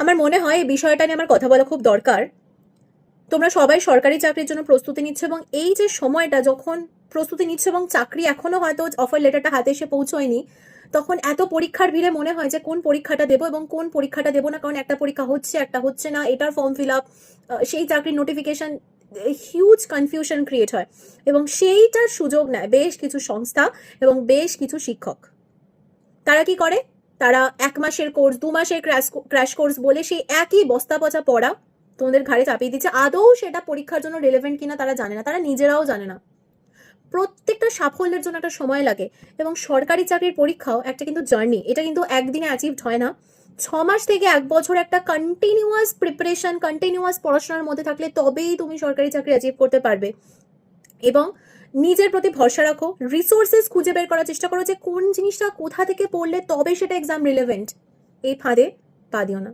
আমার মনে হয় এই বিষয়টা নিয়ে আমার কথা বলা খুব দরকার। তোমরা সবাই সরকারি চাকরির জন্য প্রস্তুতি নিচ্ছ, এবং এই যে সময়টা যখন প্রস্তুতি নিচ্ছ এবং চাকরি এখনো হয়তো অফার লেটারটা হাতে এসে পৌঁছয়নি, তখন এত পরীক্ষার ভিড়ে মনে হয় যে কোন পরীক্ষাটা দেবো এবং কোন পরীক্ষাটা দেবো না, কারণ একটা পরীক্ষা হচ্ছে, একটা হচ্ছে না, এটার ফর্ম ফিল আপ, সেই চাকরির নোটিফিকেশন, হিউজ কনফিউশন ক্রিয়েট হয়। এবং সেইটার সুযোগ নেয় বেশ কিছু সংস্থা এবং বেশ কিছু শিক্ষক। তারা কি করে, তারা 1 মাসের কোর্স, 2 মাসের ক্র্যাশ কোর্স বলে সেই একই বস্তা পচা পড়া তোমাদের ঘাড়ে চাপিয়ে দিচ্ছে। আদৌ সেটা পরীক্ষার জন্য রেলেভেন্ট কিনা তারা জানে না, তারা নিজেরাও জানে না। প্রত্যেকটা সাফল্যের জন্য একটা সময় লাগে, এবং সরকারি চাকরির পরীক্ষাও একটা কিন্তু জার্নি, এটা কিন্তু একদিনে অ্যাচিভড হয় না। 6 মাস থেকে 1 বছর একটা কন্টিনিউয়াস প্রিপারেশন, কন্টিনিউয়াস পড়াশোনার মধ্যে থাকলে তবেই তুমি সরকারি চাকরি অ্যাচিভ করতে পারবে। এবং নিজের প্রতি ভরসা রাখো, রিসোর্সেস খুঁজে বের করার চেষ্টা করো যে কোন জিনিসটা কোথা থেকে পড়লে তবে সেটা এক্সাম রিলেভেন্ট। এই ফাঁদে পা দিও না।